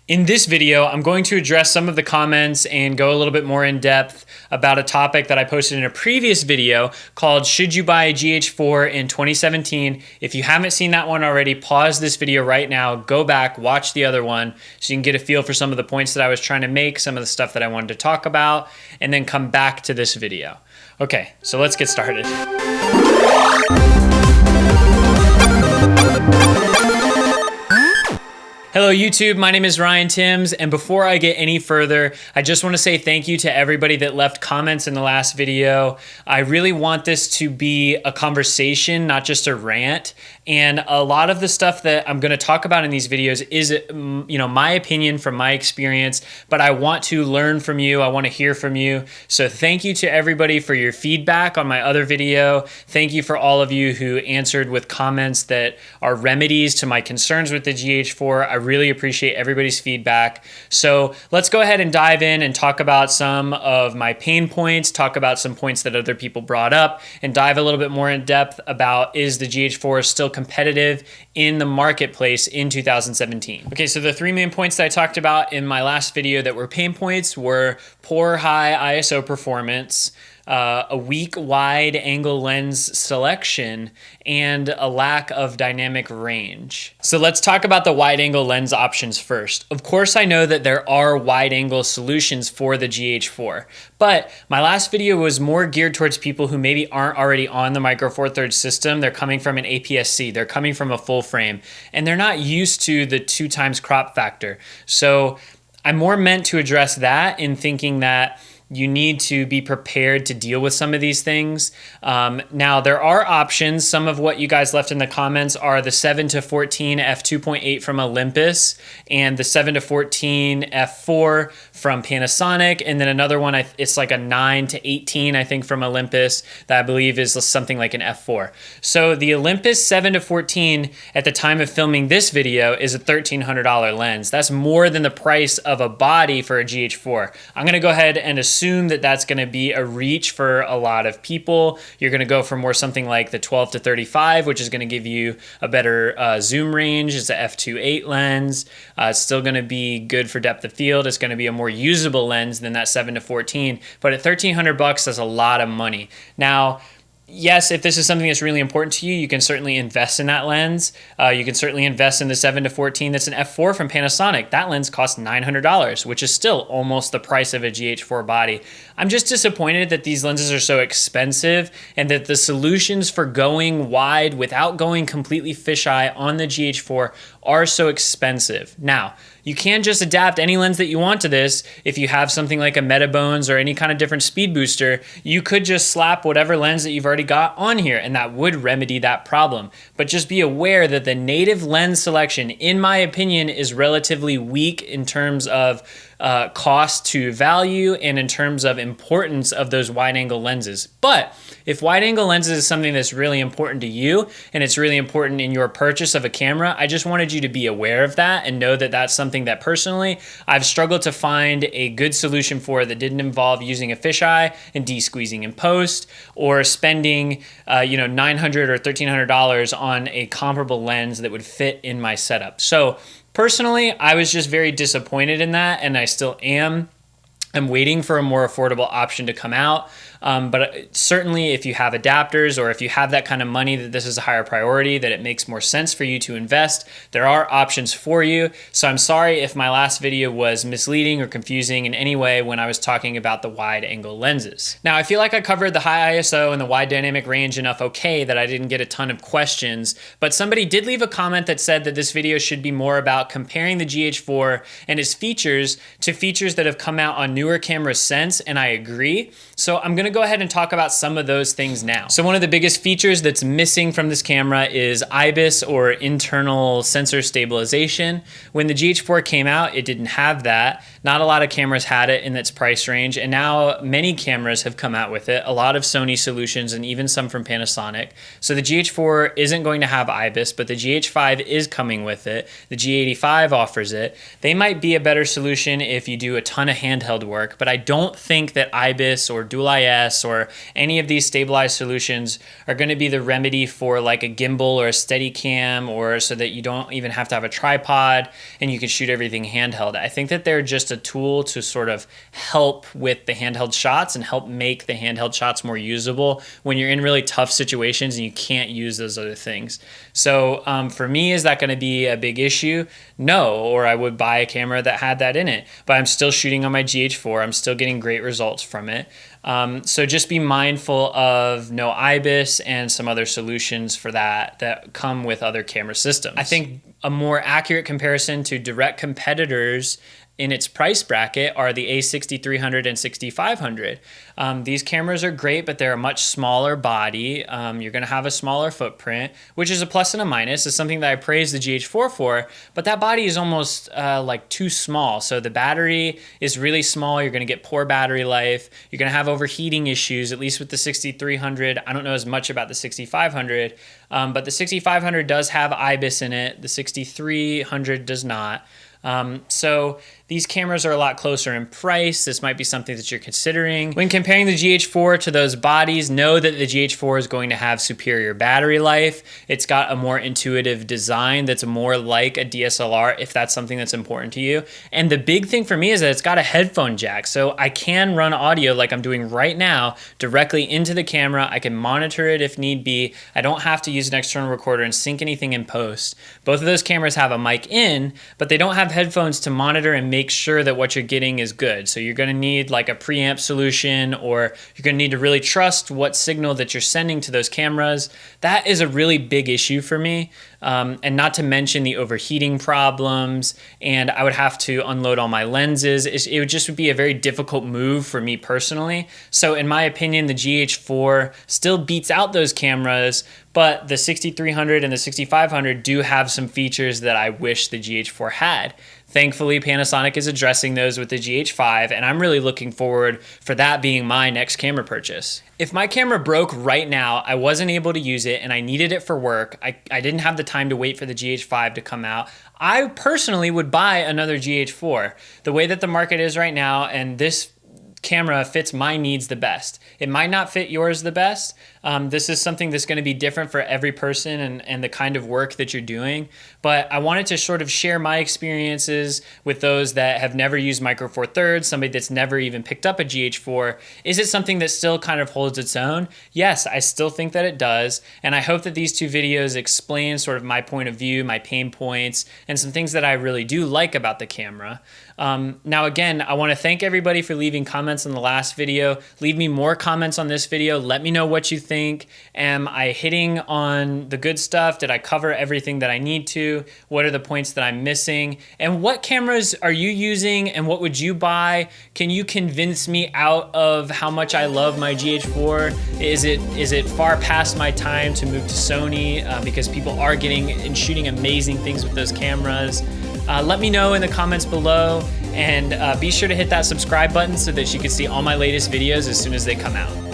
In this video, I'm going to address some of the comments and go a little bit more in depth about a topic that I posted in a previous video called Should You Buy a GH4 in 2017? If you haven't seen that one already, pause this video right now, go back, watch the other one so you can get a feel for some of the points that I was trying to make, some of the stuff that I wanted to talk about, and then come back to this video. Okay, so let's get started. Hello YouTube, my name is Ryan Timms, and before I get any further, I just want to say thank you to everybody that left comments in the last video. I really want this to be a conversation, not just a rant, and a lot of the stuff that I'm going to talk about in these videos is, my opinion from my experience, but I want to learn from you, I want to hear from you, so thank you to everybody for your feedback on my other video. Thank you for all of you who answered with comments that are remedies to my concerns with the GH4. I really appreciate everybody's feedback. So let's go ahead and dive in and talk about some of my pain points, talk about some points that other people brought up, and dive a little bit more in depth about is the GH4 still competitive in the marketplace in 2017. Okay, so the three main points that I talked about in my last video that were pain points were poor high ISO performance, a weak wide angle lens selection, and a lack of dynamic range. So let's talk about the wide angle lens options first. Of course, I know that there are wide angle solutions for the GH4, but my last video was more geared towards people who maybe aren't already on the Micro Four Thirds system. They're coming from an APS-C, they're coming from a full frame, and they're not used to the 2x crop factor. So I'm more meant to address that in thinking that you need to be prepared to deal with some of these things. Now, there are options. Some of what you guys left in the comments are the 7-14 f2.8 from Olympus and the 7-14 f4 from Panasonic. And then another one, it's like a 9-18, I think, from Olympus that I believe is something like an f4. So the Olympus 7-14 at the time of filming this video is a $1,300 lens. That's more than the price of a body for a GH4. I'm gonna go ahead and assume that that's going to be a reach for a lot of people. You're going to go for more something like the 12-35, which is going to give you a better zoom range. It's a f2.8 lens. It's still going to be good for depth of field. It's going to be a more usable lens than that 7-14, but at $1,300 that's a lot of money. Now, yes, if this is something that's really important to you, you can certainly invest in that lens. You can certainly invest in the 7-14 that's an f4 from Panasonic. That lens costs $900, which is still almost the price of a GH4 body. I'm just disappointed that these lenses are so expensive and that the solutions for going wide without going completely fisheye on the GH4 are so expensive. Now, you can just adapt any lens that you want to this. If you have something like a Metabones or any kind of different speed booster, you could just slap whatever lens that you've already got on here and that would remedy that problem. But just be aware that the native lens selection, in my opinion, is relatively weak in terms of cost to value and in terms of importance of those wide angle lenses. But if wide angle lenses is something that's really important to you and it's really important in your purchase of a camera, I just wanted you to be aware of that and know that that's something that personally I've struggled to find a good solution for that didn't involve using a fisheye and de-squeezing in post or spending $900 or $1,300 on a comparable lens that would fit in my setup. So personally, I was just very disappointed in that, and I still am. I'm waiting for a more affordable option to come out. But certainly if you have adapters or if you have that kind of money that this is a higher priority, that it makes more sense for you to invest, there are options for you. So I'm sorry if my last video was misleading or confusing in any way when I was talking about the wide angle lenses. Now, I feel like I covered the high ISO and the wide dynamic range enough okay that I didn't get a ton of questions, but somebody did leave a comment that said that this video should be more about comparing the GH4 and its features to features that have come out on newer cameras since, and I agree. So I'm gonna go ahead and talk about some of those things now. So one of the biggest features that's missing from this camera is IBIS, or internal sensor stabilization. When the GH4 came out, it didn't have that. Not a lot of cameras had it in its price range, and now many cameras have come out with it, a lot of Sony solutions and even some from Panasonic. So the GH4 isn't going to have IBIS, but the GH5 is coming with it. The G85 offers it. They might be a better solution if you do a ton of handheld work, but I don't think that IBIS or Dual IS OBS or any of these stabilized solutions are going to be the remedy for like a gimbal or a Steadicam, or so that you don't even have to have a tripod and you can shoot everything handheld. I think that they're just a tool to sort of help with the handheld shots and help make the handheld shots more usable when you're in really tough situations and you can't use those other things. So for me, is that going to be a big issue? No, or I would buy a camera that had that in it, but I'm still shooting on my GH4. I'm still getting great results from it. So just be mindful of no IBIS and some other solutions for that come with other camera systems. I think a more accurate comparison to direct competitors in its price bracket are the A6300 and 6500. These cameras are great, but they're a much smaller body. You're going to have a smaller footprint, which is a plus and a minus. It's something that I praise the GH4 for, but that body is almost like too small. So the battery is really small. You're going to get poor battery life. You're going to have overheating issues, at least with the 6300. I don't know as much about the 6500, but the 6500 does have IBIS in it. The 6300 does not. So these cameras are a lot closer in price. This might be something that you're considering. When comparing the GH4 to those bodies, know that the GH4 is going to have superior battery life. It's got a more intuitive design that's more like a DSLR, if that's something that's important to you. And the big thing for me is that it's got a headphone jack. So I can run audio like I'm doing right now directly into the camera. I can monitor it if need be. I don't have to use an external recorder and sync anything in post. Both of those cameras have a mic in, but they don't have headphones to monitor and make sure that what you're getting is good. So you're going to need like a preamp solution, or you're going to need to really trust what signal that you're sending to those cameras. That is a really big issue for me. And not to mention the overheating problems, and I would have to unload all my lenses. It would just be a very difficult move for me personally. So in my opinion, the GH4 still beats out those cameras, but the 6300 and the 6500 do have some features that I wish the GH4 had. Thankfully, Panasonic is addressing those with the GH5, and I'm really looking forward for that being my next camera purchase. If my camera broke right now, I wasn't able to use it and I needed it for work, I didn't have the time to wait for the GH5 to come out, I personally would buy another GH4. The way that the market is right now, and this camera fits my needs the best. It might not fit yours the best. This is something that's going to be different for every person and the kind of work that you're doing. But I wanted to sort of share my experiences with those that have never used Micro Four Thirds, somebody that's never even picked up a GH4. Is it something that still kind of holds its own? Yes, I still think that it does. And I hope that these two videos explain sort of my point of view, my pain points, and some things that I really do like about the camera. Now, again, I want to thank everybody for leaving comments on the last video. Leave me more comments on this video. Let me know what you think. Am I hitting on the good stuff? Did I cover everything that I need to? What are the points that I'm missing? And what cameras are you using and what would you buy? Can you convince me out of how much I love my GH4? Is it far past my time to move to Sony because people are getting and shooting amazing things with those cameras? Let me know in the comments below, and be sure to hit that subscribe button so that you can see all my latest videos as soon as they come out.